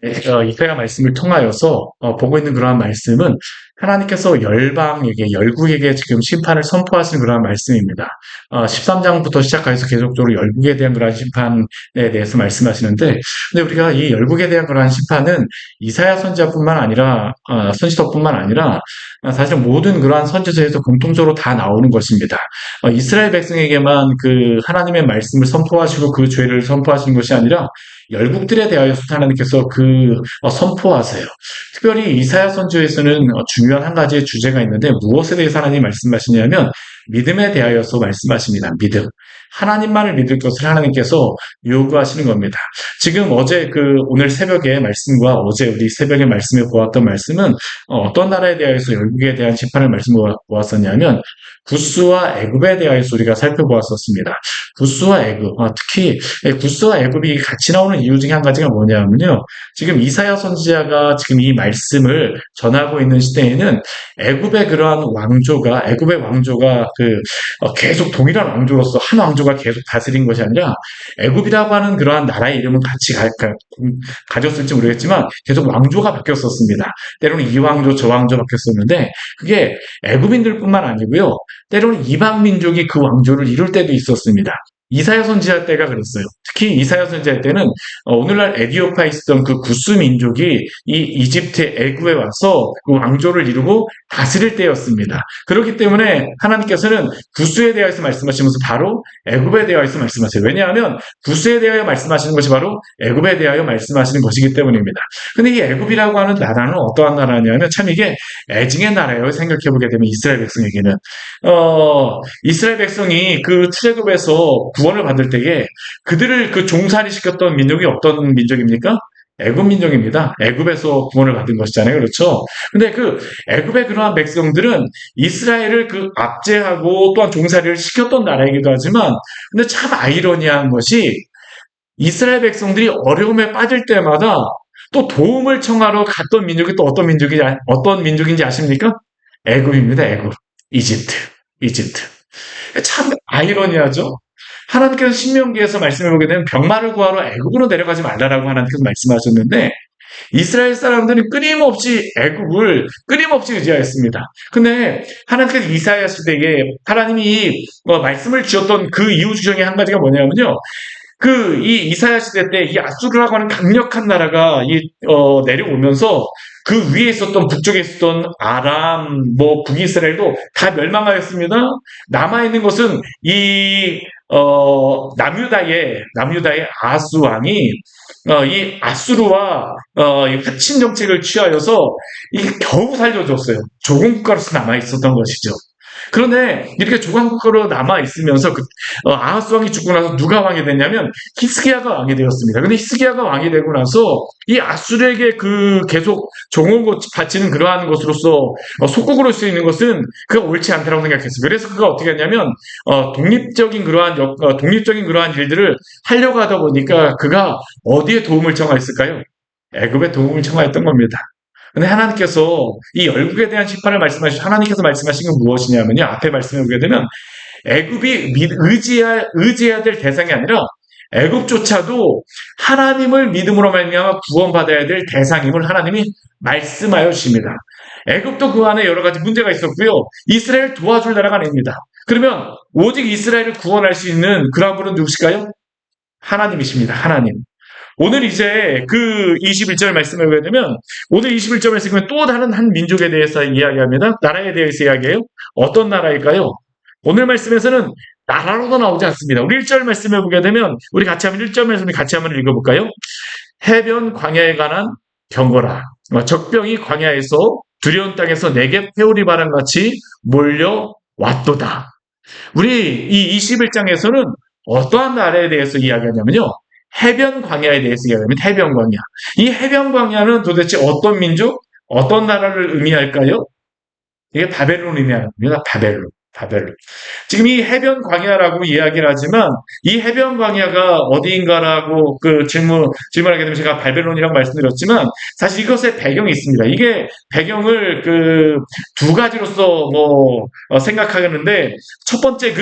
이사야 말씀을 통하여서 보고 있는 그러한 말씀은 하나님께서 열방에게, 열국에게 지금 심판을 선포하시는 그러한 말씀입니다. 13장부터 시작해서 계속적으로 열국에 대한 그러한 심판에 대해서 말씀하시는데, 근데 우리가 이 열국에 대한 그러한 심판은 이사야 선지자뿐만 아니라, 선지서뿐만 아니라, 사실 모든 그러한 선지서에서 공통적으로 다 나오는 것입니다. 이스라엘 백성에게만 그 하나님의 말씀을 선포하시고 그 죄를 선포하시는 것이 아니라, 열국들에 대하여서 하나님께서 선포하세요. 특별히 이사야 선지에서는 중요한 한 가지의 주제가 있는데 무엇에 대해서 하나님이 말씀하시냐면 믿음에 대하여서 말씀하십니다. 믿음. 하나님만을 믿을 것을 하나님께서 요구하시는 겁니다. 지금 오늘 새벽의 말씀과 어제 우리 새벽의 말씀에 보았던 말씀은 어떤 나라에 대하여서 열국에 대한 심판을 말씀해 보았었냐면 구스와 애굽에 대하여서 우리가 살펴보았었습니다. 구스와 애굽, 특히 구스와 애굽이 같이 나오는 이유 중에 한 가지가 뭐냐면요. 지금 이사야 선지자가 지금 이 말씀을 전하고 있는 시대에는 애굽의 왕조가 계속 동일한 왕조로서 한 왕조가 계속 다스린 것이 아니라 애굽이라고 하는 그러한 나라의 이름은 같이 가졌을지 모르겠지만 계속 왕조가 바뀌었었습니다. 때로는 이 왕조 저 왕조 바뀌었었는데 그게 애굽인들뿐만 아니고요. 때로는 이방 민족이 그 왕조를 이룰 때도 있었습니다. 이사야 선지자 때가 그랬어요. 특히 이사야 선지자 때는 오늘날 에디오파에 있었던 그 구스 민족이 이 이집트 애굽에 와서 그 왕조를 이루고 다스릴 때였습니다. 그렇기 때문에 하나님께서는 구스에 대해서 말씀하시면서 바로 애굽에 대하여서 말씀하세요. 왜냐하면 구스에 대하여 말씀하시는 것이 바로 애굽에 대하여 말씀하시는 것이기 때문입니다. 근데 이 애굽이라고 하는 나라는 어떠한 나라냐면 참 이게 애증의 나라예요. 생각해보게 되면 이스라엘 백성에게는 이스라엘 백성이 그 출애굽에서 구원을 받을 때에 그들을 그 종살이 시켰던 민족이 어떤 민족입니까? 애굽 민족입니다. 애굽에서 구원을 받은 것이잖아요. 그렇죠? 근데 그 애굽의 그러한 백성들은 이스라엘을 그 압제하고 또한 종살이를 시켰던 나라이기도 하지만 근데 참 아이러니한 것이 이스라엘 백성들이 어려움에 빠질 때마다 또 도움을 청하러 갔던 민족이 또 어떤 민족인지 아십니까? 애굽입니다. 애굽. 이집트. 참 아이러니하죠? 하나님께서 신명기에서 말씀해보게 되면 병마를 구하러 애굽으로 내려가지 말라라고 하나님께서 말씀하셨는데 이스라엘 사람들이 끊임없이 의지하였습니다. 근데 하나님께서 이사야 시대에 하나님이 말씀을 주셨던 그 이유 중에 한 가지가 뭐냐면요. 이 이사야 시대 때 이 아수르라고 하는 강력한 나라가 내려오면서 그 위에 있었던 북쪽에 있었던 아람, 북이스라엘도 다 멸망하였습니다. 남아있는 것은 남유다의 아스 왕이 이 아수르와 이 화친 정책을 취하여서 겨우 살려줬어요. 조공 국가로서 남아 있었던 것이죠. 그런데 이렇게 조강국가로 남아 있으면서 아하스 왕이 죽고 나서 누가 왕이 됐냐면 히스기야가 왕이 되었습니다. 근데 히스기야가 왕이 되고 나서 이 아수르에게 계속 종을 바치는 그러한 것으로서 속국으로 쓰이는 것은 그가 옳지 않다고 생각했어요. 그래서 그가 어떻게 했냐면 독립적인 그러한 일들을 하려고 하다 보니까 그가 어디에 도움을 청하였을까요? 애굽에 도움을 청하였던 겁니다. 근데 하나님께서 이 열국에 대한 심판을 하나님께서 말씀하신 건 무엇이냐면요. 앞에 말씀해 보게 되면 애굽이 의지해야 될 대상이 아니라 애굽조차도 하나님을 믿음으로 말미암아 구원받아야 될 대상임을 하나님이 말씀하여 주십니다. 애굽도 그 안에 여러 가지 문제가 있었고요. 이스라엘 도와줄 나라가 아닙니다. 그러면 오직 이스라엘을 구원할 수 있는 그런 분은 누구실까요? 하나님이십니다. 하나님. 오늘 이제 21절 말씀을 보게 되면 오늘 21절 말씀은 또 다른 한 민족에 대해서 이야기합니다. 나라에 대해서 이야기해요. 어떤 나라일까요? 오늘 말씀에서는 나라로도 나오지 않습니다. 우리 1절 말씀을 보게 되면 우리 같이 한번 1절 말씀을 같이 한번 읽어볼까요? 해변 광야에 관한 경고라. 적병이 광야에서 두려운 땅에서 내게 회오리 바람같이 몰려왔도다. 우리 이 21장에서는 어떠한 나라에 대해서 이야기하냐면요. 해변 광야에 대해서 이야기합니다. 해변 광야. 이 해변 광야는 도대체 어떤 민족, 어떤 나라를 의미할까요? 이게 바벨론을 의미합니다. 바벨론. 지금 이 해변 광야라고 이야기를 하지만 이 해변 광야가 어디인가라고 질문하게 되면 제가 바벨론이라고 말씀드렸지만 사실 이것의 배경이 있습니다. 이게 배경을 두 가지로서 생각하겠는데 첫 번째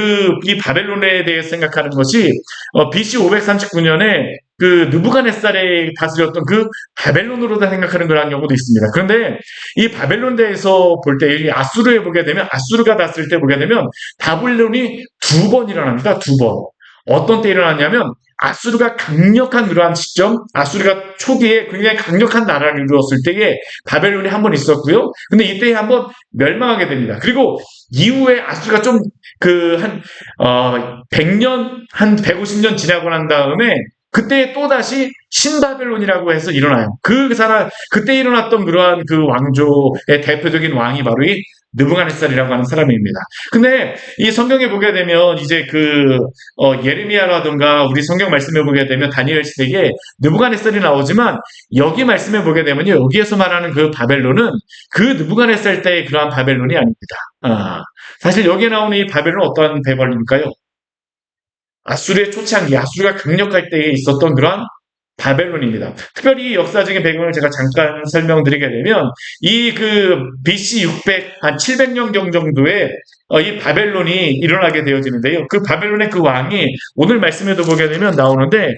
이 바벨론에 대해 생각하는 것이 BC 539년에 그 느부갓네살이 다스렸던 그 바벨론으로 다 생각하는 그런 경우도 있습니다. 그런데 이 바벨론 대에서 볼 때, 이 아수르에 보게 되면, 아수르가 다스릴 때 보게 되면 바벨론이 두 번 일어납니다. 두 번. 어떤 때 일어났냐면 아수르가 강력한 그러한 시점, 아수르가 초기에 굉장히 강력한 나라를 이루었을 때에 바벨론이 한 번 있었고요. 근데 이때 한번 멸망하게 됩니다. 그리고 이후에 아수르가 좀 한 100년, 한 150년 지나고 난 다음에 그때 또다시 신바벨론이라고 해서 일어나요. 그때 일어났던 그러한 그 왕조의 대표적인 왕이 바로 이 느부갓네살이라고 하는 사람입니다. 근데 이 성경에 보게 되면 이제 예레미야라든가 우리 성경 말씀에 보게 되면 다니엘 시대에 느부갓네살이 나오지만 여기 말씀에 보게 되면요, 여기에서 말하는 그 바벨론은 그 느부갓네살 때의 그러한 바벨론이 아닙니다. 사실 여기에 나오는 이 바벨론은 어떠한 바벨론일까요? 아수르의 초창기, 아수르가 강력할 때에 있었던 그러한 바벨론입니다. 특별히 역사적인 배경을 제가 잠깐 설명드리게 되면 BC 600, 한 700년 정도에 이 바벨론이 일어나게 되어지는데요. 그 바벨론의 그 왕이 오늘 말씀에도 보게 되면 나오는데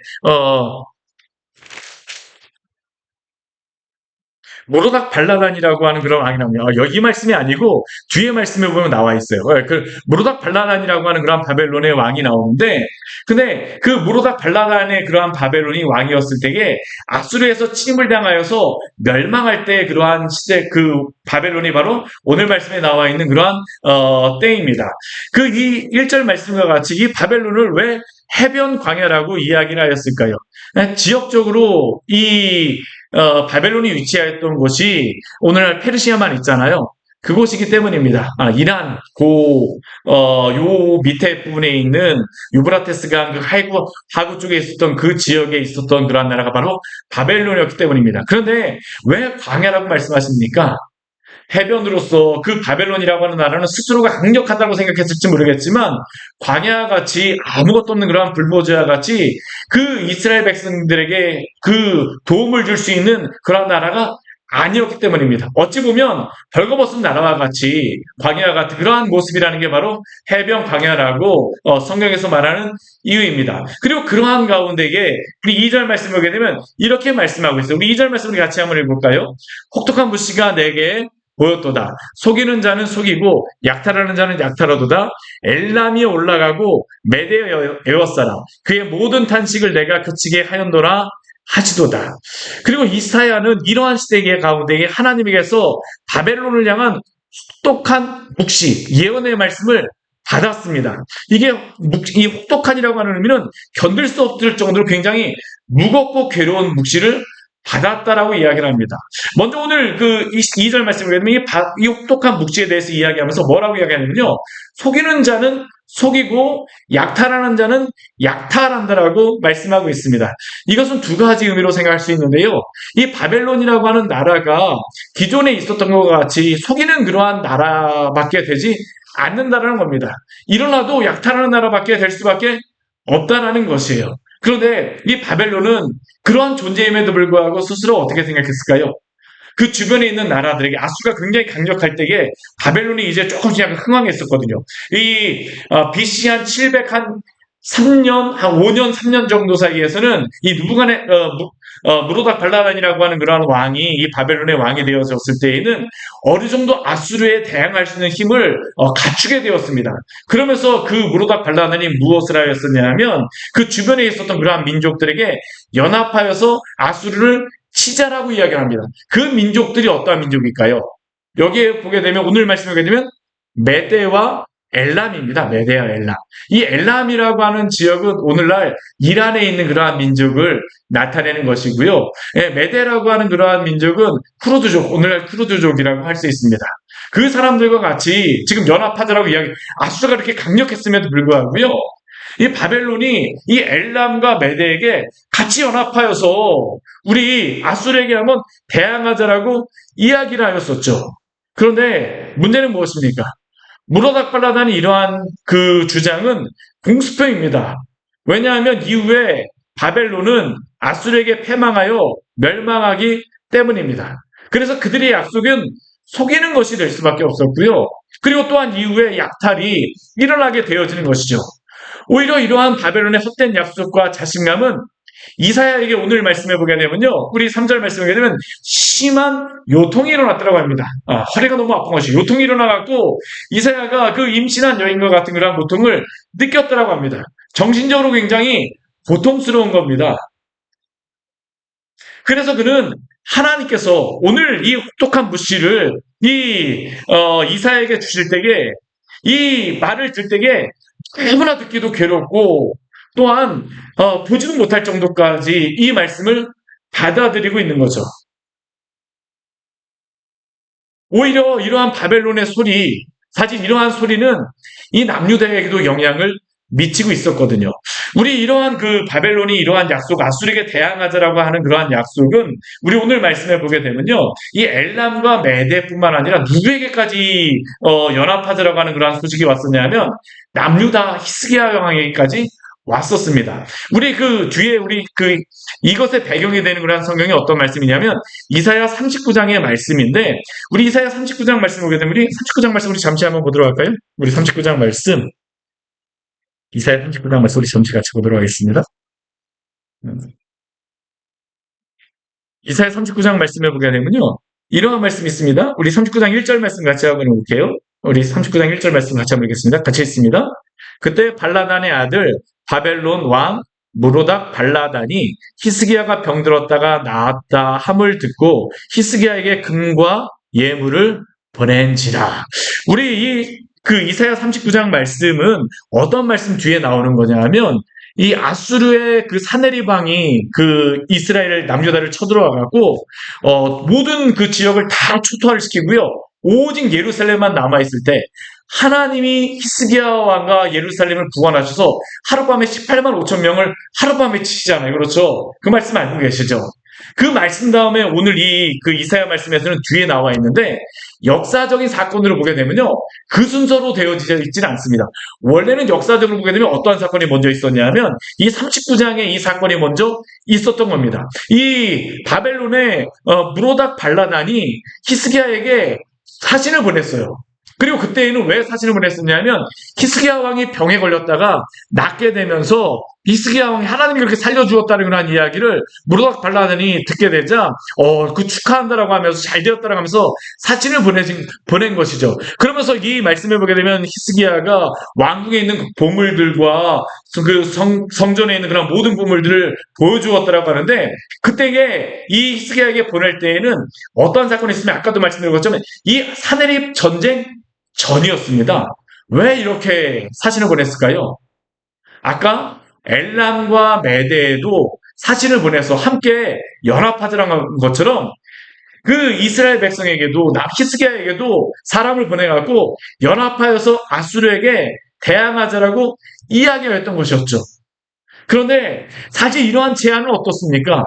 모로닥 발라단이라고 하는 그런 왕이 나옵니다. 여기 말씀이 아니고 뒤에 말씀에 보면 나와 있어요. 그 모로닥 발라단이라고 하는 그런 바벨론의 왕이 나오는데, 근데 그 모로닥 발라단의 그러한 바벨론이 왕이었을 때에 아수르에서 침을 당하여서 멸망할 때 그러한 시대, 그 바벨론이 바로 오늘 말씀에 나와 있는 그러한 때입니다. 이 1절 말씀과 같이 이 바벨론을 왜 해변 광야라고 이야기를 하였을까요? 지역적으로 바벨론이 위치하였던 곳이 오늘날 페르시아만 있잖아요. 그곳이기 때문입니다. 이란, 요 밑에 부분에 있는 유브라테스강 그 하구 쪽에 있었던 그 지역에 있었던 그러한 나라가 바로 바벨론이었기 때문입니다. 그런데 왜 광야라고 말씀하십니까? 해변으로서 그 바벨론이라고 하는 나라는 스스로가 강력하다고 생각했을지 모르겠지만 광야같이 아무것도 없는 그러한 불모지와 같이 그 이스라엘 백성들에게 그 도움을 줄 수 있는 그런 나라가 아니었기 때문입니다. 어찌 보면 벌거벗은 나라와 같이 광야와 같은 그러한 모습이라는 게 바로 해변 광야라고 성경에서 말하는 이유입니다. 그리고 그러한 가운데에 우리 2절 말씀 보게 되면 이렇게 말씀하고 있어요. 우리 2절 말씀을 같이 한번 읽어볼까요? 혹독한 무시가 내게 보였도다. 속이는 자는 속이고 약탈하는 자는 약탈하도다. 엘람이 올라가고 메대에 에워싸라. 그의 모든 탄식을 내가 그치게 하였노라 하시도다. 그리고 이사야는 이러한 시대 가운데에 하나님에게서 바벨론을 향한 혹독한 묵시, 예언의 말씀을 받았습니다. 이 혹독한이라고 하는 의미는 견딜 수 없을 정도로 굉장히 무겁고 괴로운 묵시를 받았다라고 이야기를 합니다. 먼저 오늘 2절 말씀을 보면 이 혹독한 묵시에 대해서 이야기하면서 뭐라고 이야기하냐면요. 속이는 자는 속이고 약탈하는 자는 약탈한다라고 말씀하고 있습니다. 이것은 두 가지 의미로 생각할 수 있는데요. 이 바벨론이라고 하는 나라가 기존에 있었던 것과 같이 속이는 그러한 나라밖에 되지 않는다라는 겁니다. 일어나도 약탈하는 나라밖에 될 수밖에 없다라는 것이에요. 그런데 이 바벨론은 그러한 존재임에도 불구하고 스스로 어떻게 생각했을까요? 그 주변에 있는 나라들에게 아수가 굉장히 강력할 때에 바벨론이 이제 조금씩 약간 흥황했었거든요. BC 한 703년, 한 5년, 3년 정도 사이에서는 이 무로닥 발라단이라고 하는 그러한 왕이 이 바벨론의 왕이 되어졌을 때에는 어느 정도 아수르에 대항할 수 있는 힘을 갖추게 되었습니다. 그러면서 그 무로닥 발라단이 무엇을 하였었냐면 그 주변에 있었던 그러한 민족들에게 연합하여서 아수르를 치자라고 이야기합니다. 그 민족들이 어떠한 민족일까요? 여기에 보게 되면 오늘 말씀을 보게 되면 메대와 엘람입니다. 메대와 엘람. 이 엘람이라고 하는 지역은 오늘날 이란에 있는 그러한 민족을 나타내는 것이고요. 메대라고 하는 그러한 민족은 쿠르드족, 오늘날 쿠르드족이라고 할 수 있습니다. 그 사람들과 같이 지금 연합하자라고 아수르가 이렇게 강력했음에도 불구하고요. 이 바벨론이 이 엘람과 메대에게 같이 연합하여서 우리 아수르에게 한번 대항하자라고 이야기를 하였었죠. 그런데 문제는 무엇입니까? 무로닥 발라단이 이러한 그 주장은 공수표입니다. 왜냐하면 이후에 바벨론은 아수르에게 패망하여 멸망하기 때문입니다. 그래서 그들의 약속은 속이는 것이 될 수밖에 없었고요. 그리고 또한 이후에 약탈이 일어나게 되어지는 것이죠. 오히려 이러한 바벨론의 헛된 약속과 자신감은 이사야에게 오늘 말씀해 보게 되면요. 우리 3절 말씀해 보게 되면 심한 요통이 일어났더라고 합니다. 허리가 너무 아픈 것이 요통이 일어나갖고 이사야가 그 임신한 여인과 같은 그런 고통을 느꼈더라고 합니다. 정신적으로 굉장히 고통스러운 겁니다. 그래서 그는 하나님께서 오늘 이 혹독한 무시를 이사야에게 주실 때에 이 말을 들 때에 너무나 듣기도 괴롭고 또한 보지도 못할 정도까지 이 말씀을 받아들이고 있는 거죠. 오히려 이러한 바벨론의 소리, 사실 이러한 소리는 이 남유다에게도 영향을 미치고 있었거든요. 우리 이러한 그 바벨론이 이러한 약속, 아수르에게 대항하자라고 하는 그러한 약속은 우리 오늘 말씀해 보게 되면요. 이 엘람과 메대뿐만 아니라 누구에게까지 연합하자라고 하는 그러한 소식이 왔었냐면 남유다 히스기야 왕에게까지 왔었습니다. 우리 그 뒤에 우리 그 이것의 배경이 되는 그런 성경이 어떤 말씀이냐면 이사야 39장의 말씀인데 우리 이사야 39장 말씀 보게 되면 우리 39장 말씀 우리 잠시 한번 보도록 할까요? 우리 39장 말씀 이사야 39장 말씀 우리 잠시 같이 보도록 하겠습니다. 이사야 39장 말씀해 보게 되면요. 이러한 말씀이 있습니다. 우리 39장 1절 말씀 같이 한번 볼게요. 우리 39장 1절 말씀 같이 한번 읽겠습니다. 같이 읽습니다. 그때 발라단의 아들 바벨론 왕 무로닥 발라단이 히스기야가 병들었다가 나았다 함을 듣고 히스기야에게 금과 예물을 보낸지라. 우리 그 이사야 39장 말씀은 어떤 말씀 뒤에 나오는 거냐 하면 이 아수르의 그 사네리방이 그 이스라엘 남유다를 쳐들어와갖고 모든 그 지역을 다 초토화를 시키고요. 오직 예루살렘만 남아있을 때 하나님이 히스기야 왕과 예루살렘을 구원하셔서 하룻밤에 18만 5천 명을 하룻밤에 치시잖아요. 그렇죠? 그 말씀 알고 계시죠? 그 말씀 다음에 오늘 그 이사야 말씀에서는 뒤에 나와 있는데 역사적인 사건으로 보게 되면요. 그 순서로 되어져 있지는 않습니다. 원래는 역사적으로 보게 되면 어떠한 사건이 먼저 있었냐면 이 39장에 이 사건이 먼저 있었던 겁니다. 이 바벨론의 무로닥 발라단이 히스기야에게 사신을 보냈어요. 그리고 그때에는 왜 사신을 보냈었냐면 히스기야 왕이 병에 걸렸다가 낫게 되면서 히스기야 왕이 하나님이 그렇게 살려주었다는 그런 이야기를 무로닥 발라단이 듣게 되자 그 축하한다라고 하면서 잘 되었다라고 하면서 사신을 보낸 것이죠. 그러면서 이 말씀을 보게 되면 히스기야가 왕궁에 있는 그 보물들과 그 성전에 있는 그런 모든 보물들을 보여주었다라고 하는데 그때에 이 히스기야에게 보낼 때에는 어떤 사건이 있으면 아까도 말씀드린 것처럼 이 사내립 전쟁 전이었습니다. 왜 이렇게 사신을 보냈을까요? 아까 엘람과 메대에도 사신을 보내서 함께 연합하자는 것처럼 그 이스라엘 백성에게도 히스기야에게도 사람을 보내갖고 연합하여서 아수르에게 대항하자라고 이야기했던 것이었죠. 그런데 사실 이러한 제안은 어떻습니까?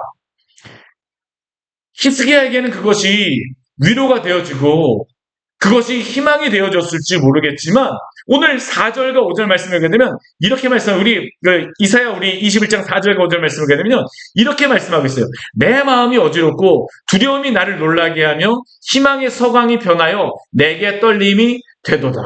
히스기야에게는 그것이 위로가 되어지고 그것이 희망이 되어졌을지 모르겠지만 오늘 4절과 5절 말씀을 보게 되면 이렇게 우리 이사야 우리 21장 4절과 5절 말씀을 보게 되면 이렇게 말씀하고 있어요. 내 마음이 어지럽고 두려움이 나를 놀라게 하며 희망의 서광이 변하여 내게 떨림이 되도다.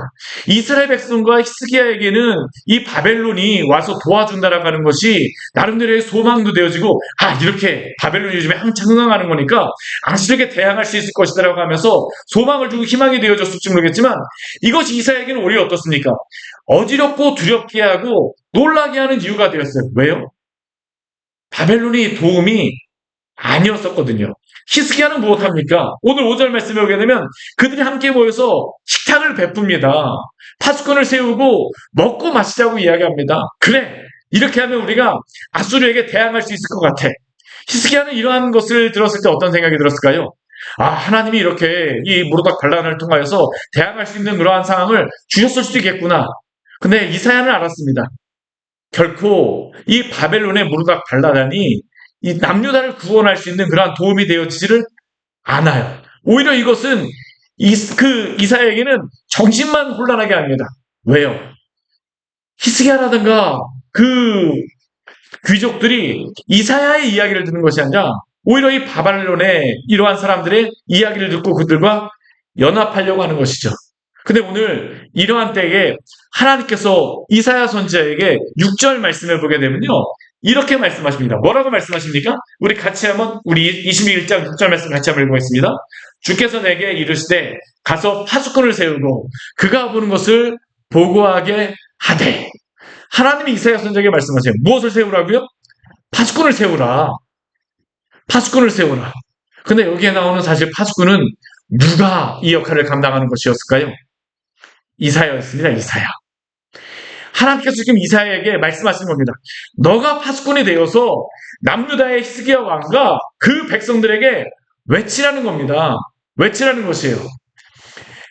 이스라엘 백성과 히스기야에게는 이 바벨론이 와서 도와준다라고 하는 것이 나름대로의 소망도 되어지고 이렇게 바벨론이 요즘에 한창 흥황하는 거니까 아수르에게 대항할 수 있을 것이다라고 하면서 소망을 주고 희망이 되어졌을지 모르겠지만 이것이 이사야에게는 오히려 어떻습니까? 어지럽고 두렵게 하고 놀라게 하는 이유가 되었어요. 왜요? 바벨론이 도움이 아니었었거든요. 히스기야는 무엇합니까? 오늘 5절 말씀에 오게 되면 그들이 함께 모여서 식탁을 베풉니다. 파수꾼을 세우고 먹고 마시자고 이야기합니다. 그래, 이렇게 하면 우리가 아수르에게 대항할 수 있을 것 같아. 히스기야는 이러한 것을 들었을 때 어떤 생각이 들었을까요? 하나님이 이렇게 이 무로닥 반란을 통하여서 대항할 수 있는 그러한 상황을 주셨을 수도 있겠구나. 근데 이사야는 알았습니다. 결코 이 바벨론의 무로닥 발라단이 이 남유다를 구원할 수 있는 그러한 도움이 되어지지를 않아요. 오히려 이것은 이사야에게는 정신만 혼란하게 합니다. 왜요? 히스기야라든가 그 귀족들이 이사야의 이야기를 듣는 것이 아니라 오히려 이 바벨론의 이러한 사람들의 이야기를 듣고 그들과 연합하려고 하는 것이죠. 근데 오늘 이러한 때에 하나님께서 이사야 선지자에게 6절 말씀을 보게 되면요. 이렇게 말씀하십니다. 뭐라고 말씀하십니까? 우리 같이 한번 우리 21장 6절 말씀 같이 한번 읽어보겠습니다. 주께서 내게 이르시되 가서 파수꾼을 세우고 그가 보는 것을 보고하게 하되. 하나님이 이사야 선지자에게 말씀하세요. 무엇을 세우라고요? 파수꾼을 세우라. 파수꾼을 세우라. 근데 여기에 나오는 사실 파수꾼은 누가 이 역할을 감당하는 것이었을까요? 이사야였습니다. 이사야. 하나님께서 지금 이사야에게 말씀하시는 겁니다. 너가 파수꾼이 되어서 남유다의 히스기야 왕과 그 백성들에게 외치라는 겁니다. 외치라는 것이에요.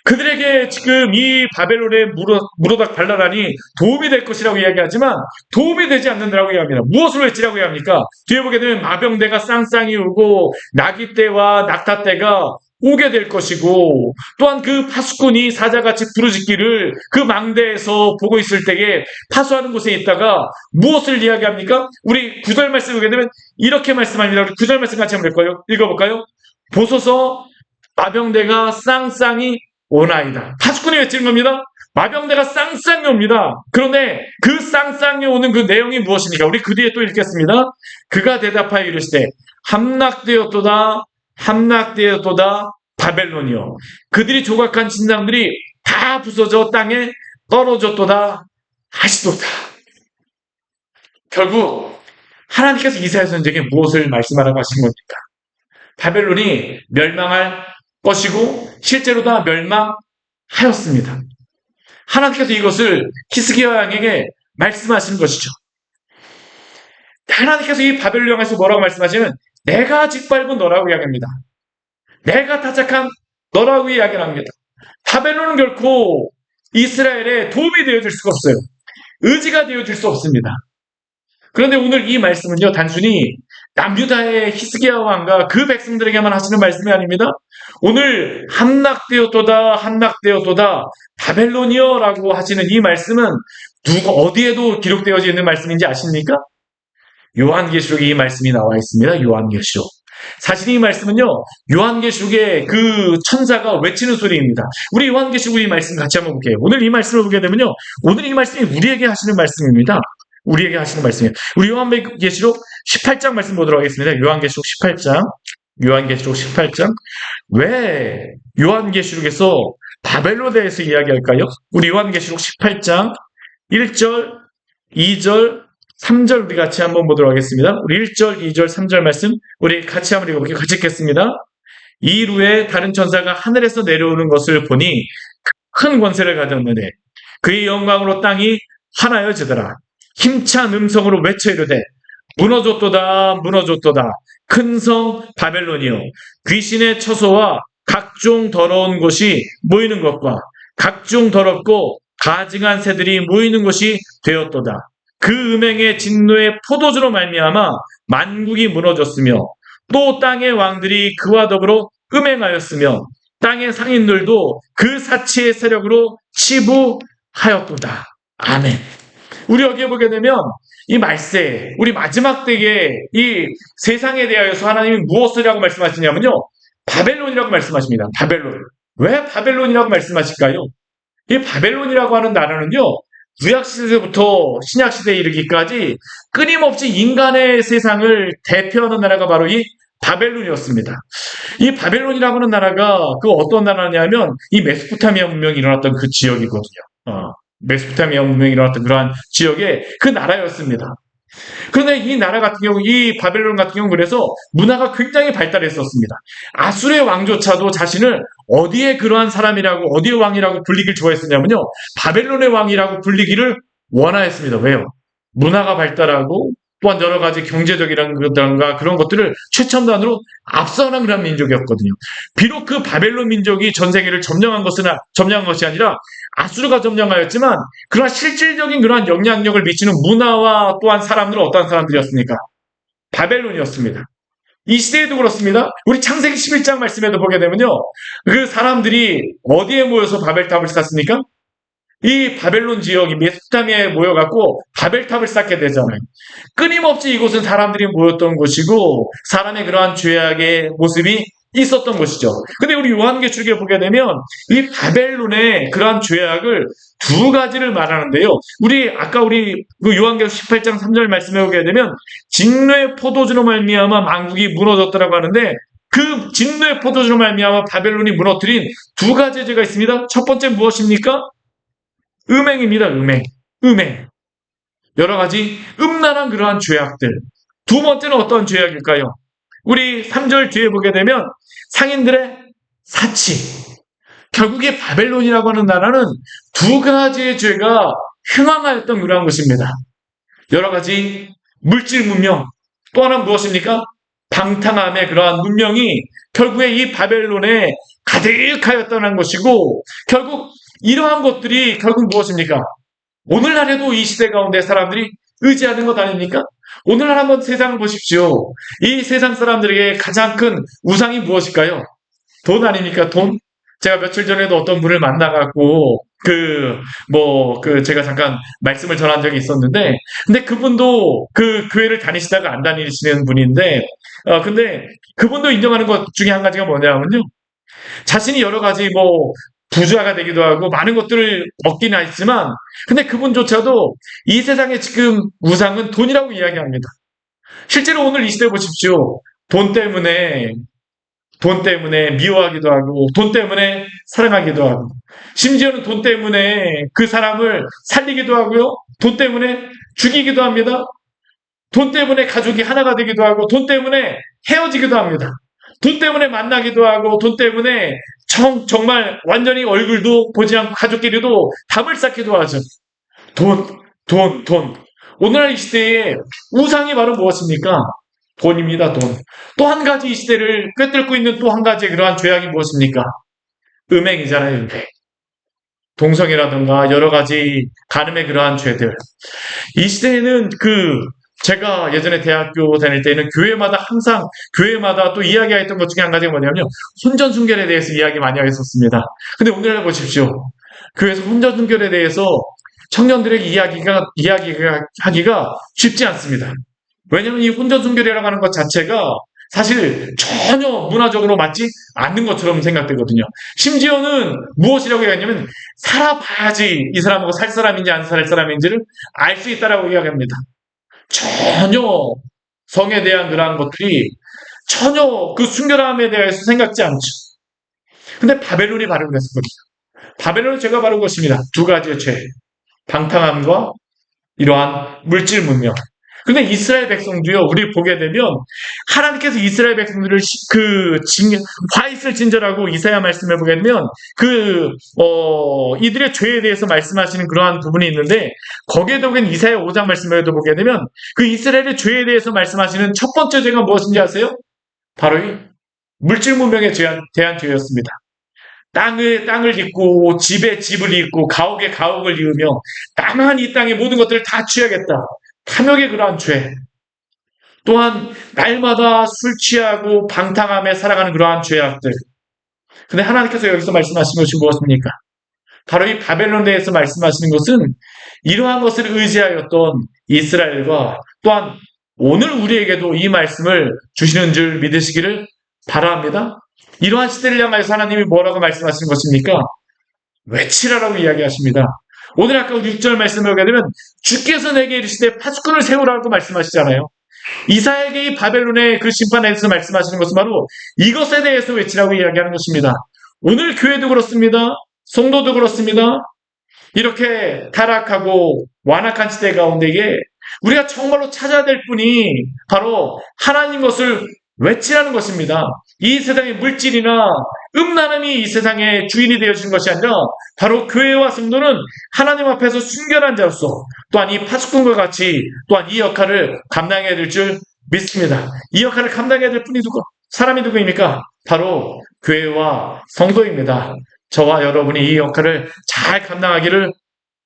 그들에게 지금 이 바벨론의 무로닥 발랄하니 도움이 될 것이라고 이야기하지만 도움이 되지 않는다고 이야기합니다. 무엇을 외치라고 이야기합니까? 뒤에 보게 되면 마병대가 쌍쌍이 오고 나귀떼와 낙타떼가 오게 될 것이고, 또한 그 파수꾼이 사자같이 부르짖기를 그 망대에서 보고 있을 때에 파수하는 곳에 있다가 무엇을 이야기합니까? 우리 9절 말씀 보게 되면 이렇게 말씀합니다. 우리 9절 말씀 같이 한번 읽어볼까요? 보소서 마병대가 쌍쌍이 오나이다. 파수꾼이 외치는 겁니다. 마병대가 쌍쌍이 옵니다. 그런데 그 쌍쌍이 오는 그 내용이 무엇입니까? 우리 그 뒤에 또 읽겠습니다. 그가 대답하여 이르시되 함락되었도다 함락되었도다 바벨론이요. 그들이 조각한 진상들이 다 부서져 땅에 떨어졌도다 하시도다. 결국 하나님께서 이사야 선지자에게 무엇을 말씀하라고 하신 겁니까? 바벨론이 멸망할 것이고 실제로 다 멸망하였습니다. 하나님께서 이것을 히스기야 왕에게 말씀하신 것이죠. 하나님께서 이 바벨론 왕에서 뭐라고 말씀하시면 내가 짓밟은 너라고 이야기합니다. 내가 타작한 너라고 이야기를 합니다. 바벨론은 결코 이스라엘에 도움이 되어줄 수가 없어요. 의지가 되어줄 수 없습니다. 그런데 오늘 이 말씀은요, 단순히 남유다의 히스기야 왕과 그 백성들에게만 하시는 말씀이 아닙니다. 오늘 함락되었도다 함락되었도다 바벨론이여라고 하시는 이 말씀은 어디에도 기록되어져 있는 말씀인지 아십니까? 요한계시록에 이 말씀이 나와 있습니다. 요한계시록. 사실 이 말씀은요, 요한계시록의 그 천사가 외치는 소리입니다. 우리 요한계시록 이 말씀 같이 한번 볼게요. 오늘 이 말씀을 보게 되면요, 오늘 이 말씀이 우리에게 하시는 말씀입니다. 우리에게 하시는 말씀이에요. 우리 요한계시록 18장 말씀 보도록 하겠습니다. 요한계시록 18장. 요한계시록 18장. 왜 요한계시록에서 바벨론에 대해서 이야기할까요? 우리 요한계시록 18장 1절, 2절, 3절 우리 같이 한번 보도록 하겠습니다. 우리 1절, 2절, 3절 말씀 우리 같이 한번 읽어볼게요. 같이 읽겠습니다. 이일 후에 다른 천사가 하늘에서 내려오는 것을 보니 큰 권세를 가졌는데 그의 영광으로 땅이 하나여지더라. 힘찬 음성으로 외쳐 이르되 무너졌도다 무너졌도다 큰 성 바벨론이요 귀신의 처소와 각종 더러운 곳이 모이는 것과 각종 더럽고 가증한 새들이 모이는 곳이 되었도다. 그 음행의 진노의 포도주로 말미암아 만국이 무너졌으며 또 땅의 왕들이 그와 더불어 음행하였으며 땅의 상인들도 그 사치의 세력으로 치부하였도다. 아멘. 우리 여기에 보게 되면 이 말세, 우리 마지막 때에 이 세상에 대하여서 하나님이 무엇이라고 말씀하시냐면요, 바벨론이라고 말씀하십니다. 바벨론. 왜 바벨론이라고 말씀하실까요? 이 바벨론이라고 하는 나라는요, 구약시대부터 신약시대에 이르기까지 끊임없이 인간의 세상을 대표하는 나라가 바로 이 바벨론이었습니다. 이 바벨론이라고 하는 나라가 그 어떤 나라냐면 이 메소포타미아 문명이 일어났던 그 지역이거든요. 메소포타미아 문명이 일어났던 그러한 지역의 그 나라였습니다. 그런데 이 나라 같은 경우, 이 바벨론 같은 경우 그래서 문화가 굉장히 발달했었습니다. 아수르의 왕조차도 자신을 어디에 그러한 사람이라고, 어디의 왕이라고 불리길 좋아했었냐면요, 바벨론의 왕이라고 불리기를 원하였습니다. 왜요? 문화가 발달하고 또한 여러 가지 경제적이라든가 그런 것들을 최첨단으로 앞서는 그런 민족이었거든요. 비록 그 바벨론 민족이 전 세계를 점령한 것이 아니라 아수르가 점령하였지만 그러한 실질적인 그러한 영향력을 미치는 문화와 또한 사람들은 어떠한 사람들이었습니까? 바벨론이었습니다. 이 시대에도 그렇습니다. 우리 창세기 11장 말씀에도 보게 되면요, 그 사람들이 어디에 모여서 바벨탑을 쌓습니까? 이 바벨론 지역이 메소포타미아에 모여갖고 바벨탑을 쌓게 되잖아요. 끊임없이 이곳은 사람들이 모였던 곳이고 사람의 그러한 죄악의 모습이 있었던 것이죠. 근데 우리 요한계시록에 보게 되면 이 바벨론의 그러한 죄악을 두 가지를 말하는데요. 아까 우리 그 요한계시록 18장 3절 말씀해 보게 되면 진노의 포도주로 말미암아 만국이 무너졌다라고 하는데 그 진노의 포도주로 말미암아 바벨론이 무너뜨린 두 가지 죄가 있습니다. 첫 번째 무엇입니까? 음행입니다. 음행. 여러 가지 음란한 그러한 죄악들. 두 번째는 어떤 죄악일까요? 우리 3절 뒤에 보게 되면 상인들의 사치. 결국에 바벨론이라고 하는 나라는 두 가지의 죄가 흉악하였던 그러한 것입니다. 여러 가지 물질 문명, 또 하나는 무엇입니까? 방탕함의 그러한 문명이 결국에 이 바벨론에 가득하였다는 것이고, 결국 이러한 것들이 결국 무엇입니까? 오늘날에도 이 시대 가운데 사람들이 의지하는 것 아닙니까? 오늘날 한번 세상을 보십시오. 이 세상 사람들에게 가장 큰 우상이 무엇일까요? 돈 아닙니까? 돈? 제가 며칠 전에도 어떤 분을 만나갖고, 제가 잠깐 말씀을 전한 적이 있었는데, 근데 그분도 그 교회를 다니시다가 안 다니시는 분인데, 근데 그분도 인정하는 것 중에 한 가지가 뭐냐면요. 자신이 여러 가지 부자가 되기도 하고 많은 것들을 얻기는 했지만, 근데 그분조차도 이 세상의 지금 우상은 돈이라고 이야기합니다. 실제로 오늘 이 시대 보십시오. 돈 때문에 미워하기도 하고, 돈 때문에 사랑하기도 하고, 심지어는 돈 때문에 그 사람을 살리기도 하고요. 돈 때문에 죽이기도 합니다. 돈 때문에 가족이 하나가 되기도 하고, 돈 때문에 헤어지기도 합니다. 돈 때문에 만나기도 하고, 돈 때문에 정말 완전히 얼굴도 보지 않고 가족끼리도 담을 쌓기도 하죠. 돈. 오늘날 이 시대의 우상이 바로 무엇입니까? 돈입니다, 돈. 또 한 가지 이 시대를 꿰뚫고 있는 또 한 가지 그러한 죄악이 무엇입니까? 음행이잖아요, 음행. 동성이라든가 여러 가지 간음의 그러한 죄들. 이 시대에는 제가 예전에 대학교 다닐 때는 교회마다 또 이야기했던 것 중에 한 가지가 뭐냐면요. 혼전순결에 대해서 이야기 많이 하겠었습니다. 근데 오늘날 보십시오. 교회에서 혼전순결에 대해서 청년들에게 이야기하기가 쉽지 않습니다. 왜냐하면 이 혼전순결이라고 하는 것 자체가 사실 전혀 문화적으로 맞지 않는 것처럼 생각되거든요. 심지어는 무엇이라고 얘기하냐면 살아봐야지 이 사람하고 살 사람인지 안 살 사람인지를 알 수 있다라고 이야기합니다. 전혀 성에 대한 그러한 것들이 전혀 그 순결함에 대해서 생각지 않죠. 근데 바벨론이 바로 그랬습니다. 바벨론은 죄가 바로 그것입니다. 두 가지의 죄. 방탕함과 이러한 물질 문명. 근데 이스라엘 백성도요, 우리 보게 되면 하나님께서 이스라엘 백성들을 화이슬 진절하고 이사야 말씀해 보게 되면 이들의 죄에 대해서 말씀하시는 그러한 부분이 있는데, 거기에 더욱은 이사야 5장 말씀에도 보게 되면 그 이스라엘의 죄에 대해서 말씀하시는 첫 번째 죄가 무엇인지 아세요? 바로 이 물질 문명에 대한 죄였습니다. 땅을 잇고 집에 집을 잇고 가옥에 가옥을 이으며 나만 이 땅의 모든 것들을 다 취하겠다. 탐욕의 그러한 죄. 또한 날마다 술 취하고 방탕함에 살아가는 그러한 죄악들. 근데 하나님께서 여기서 말씀하신 것이 무엇입니까? 바로 이 바벨론에 대해서 말씀하시는 것은 이러한 것을 의지하였던 이스라엘과 또한 오늘 우리에게도 이 말씀을 주시는 줄 믿으시기를 바랍니다. 이러한 시대를 향하여서 하나님이 뭐라고 말씀하시는 것입니까? 외치라라고 이야기하십니다. 오늘 아까 6절 말씀을 보게 되면 주께서 내게 이르시되 파수꾼을 세우라고 말씀하시잖아요. 이사야에게 이 바벨론의 그 심판에 대해서 말씀하시는 것은 바로 이것에 대해서 외치라고 이야기하는 것입니다. 오늘 교회도 그렇습니다. 성도도 그렇습니다. 이렇게 타락하고 완악한 시대 가운데에 우리가 정말로 찾아야 될 분이 바로 하나님 것을 외치라는 것입니다. 이 세상의 물질이나 음란함이 이 세상의 주인이 되어진 것이 아니라 바로 교회와 성도는 하나님 앞에서 순결한 자로서 또한 이 파수꾼과 같이 또한 이 역할을 감당해야 될 줄 믿습니다. 이 역할을 감당해야 될 분이 사람이 누구입니까? 바로 교회와 성도입니다. 저와 여러분이 이 역할을 잘 감당하기를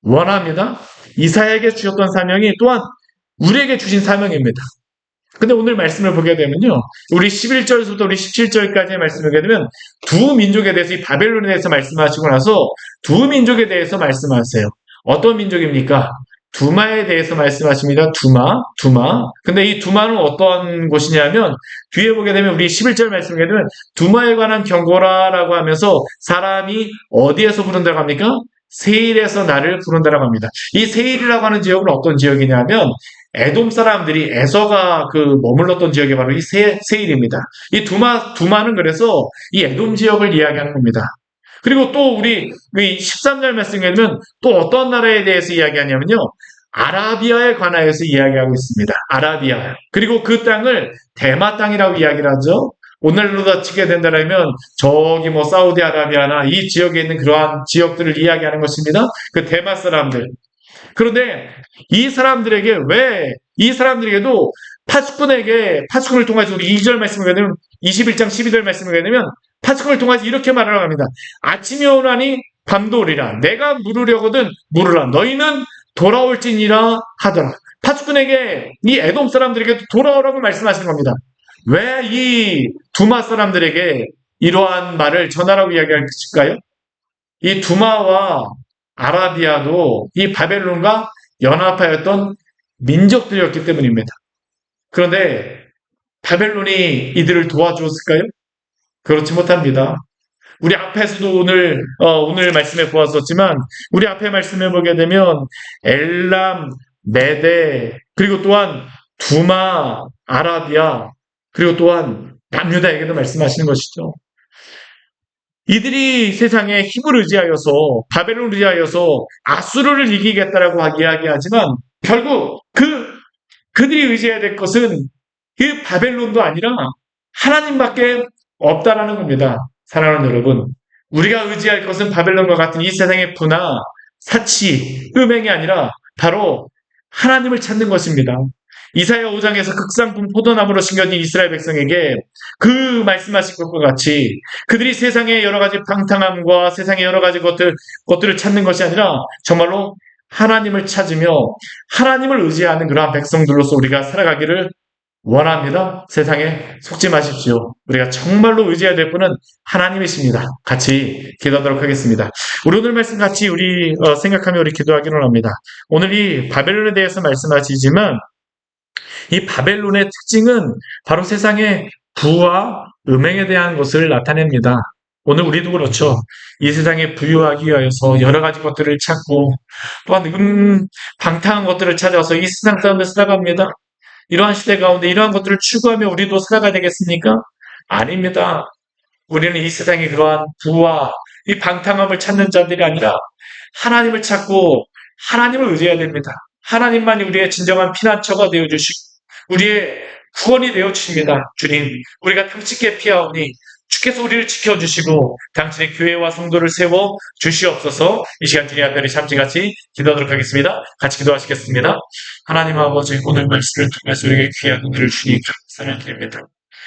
원합니다. 이사야에게 주셨던 사명이 또한 우리에게 주신 사명입니다. 근데 오늘 말씀을 보게 되면요, 우리 11절에서부터 우리 17절까지의 말씀을 보게 되면 두 민족에 대해서, 이 바벨론에 대해서 말씀하시고 나서 두 민족에 대해서 말씀하세요. 어떤 민족입니까? 두마에 대해서 말씀하십니다. 두마. 근데 이 두마는 어떤 곳이냐면 뒤에 보게 되면 우리 11절 말씀에 되면 두마에 관한 경고라라고 하면서 사람이 어디에서 부른다고 합니까? 세일에서 나를 부른다라고 합니다. 이 세일이라고 하는 지역은 어떤 지역이냐면 에돔 사람들이 에서가 머물렀던 지역이 바로 이 세일입니다. 이 두마는 그래서 이 에돔 지역을 이야기하는 겁니다. 그리고 또 우리 13절 말씀에 보면 또 어떤 나라에 대해서 이야기하냐면요. 아라비아에 관하여서 이야기하고 있습니다. 아라비아. 그리고 그 땅을 대마 땅이라고 이야기를 하죠. 오늘로 다치게 된다면 저기 사우디아라비아나 이 지역에 있는 그러한 지역들을 이야기하는 것입니다. 그 대마 사람들. 그런데 이 사람들에게도 파수꾼을 통해서 우리 2절 말씀을 보게 되면 21장 12절 말씀을 보게 되면 파수꾼을 통해서 이렇게 말하라고 합니다. 아침이 오나니 밤도 오리라. 내가 물으려거든 물으라. 너희는 돌아올지니라 하더라. 파수꾼에게 이 에돔 사람들에게 돌아오라고 말씀하시는 겁니다. 왜 이 두마 사람들에게 이러한 말을 전하라고 이야기할까요? 이 두마와 아라비아도 이 바벨론과 연합하였던 민족들이었기 때문입니다. 그런데 바벨론이 이들을 도와주었을까요? 그렇지 못합니다. 우리 앞에서도 오늘 말씀에 보았었지만 우리 앞에 말씀해 보게 되면 엘람, 메데 그리고 또한 두마, 아라비아 그리고 또한 남유다에게도 말씀하시는 것이죠. 이들이 세상에 힘을 의지하여서 바벨론을 의지하여서 아수르를 이기겠다라고 이야기하지만 결국 그들이 의지해야 될 것은 그 바벨론도 아니라 하나님밖에 없다라는 겁니다. 사랑하는 여러분, 우리가 의지할 것은 바벨론과 같은 이 세상의 부나 사치, 음행이 아니라 바로 하나님을 찾는 것입니다. 이사야 5장에서 극상품 포도나무로 심겨진 이스라엘 백성에게 그 말씀하신 것과 같이 그들이 세상의 여러 가지 방탕함과 세상의 여러 가지 것들을 찾는 것이 아니라 정말로 하나님을 찾으며 하나님을 의지하는 그러한 백성들로서 우리가 살아가기를 원합니다. 세상에 속지 마십시오. 우리가 정말로 의지해야 될 분은 하나님이십니다. 같이 기도하도록 하겠습니다. 우리 오늘 말씀 같이 우리 생각하며 우리 기도하기를 원합니다. 오늘 이 바벨론에 대해서 말씀하시지만 이 바벨론의 특징은 바로 세상의 부와 음행에 대한 것을 나타냅니다. 오늘 우리도 그렇죠. 이 세상에 부유하기 위해서 여러 가지 것들을 찾고 또한 방탕한 것들을 찾아서 이 세상 사람들 살아갑니다. 이러한 시대 가운데 이러한 것들을 추구하며 우리도 살아가야 되겠습니까? 아닙니다. 우리는 이 세상의 그러한 부와 이 방탕함을 찾는 자들이 아니라 하나님을 찾고 하나님을 의지해야 됩니다. 하나님만이 우리의 진정한 피난처가 되어주시고 우리의 구원이 되어주십니다. 주님, 우리가 탐식게 피하오니 주께서 우리를 지켜주시고 당신의 교회와 성도를 세워 주시옵소서. 이 시간 주님 앞에 잠시같이 기도하도록 하겠습니다. 같이 기도하시겠습니다. 하나님 아버지, 오늘 말씀을 통해서 우리에게 귀한 은혜를 주니 감사를 드립니다.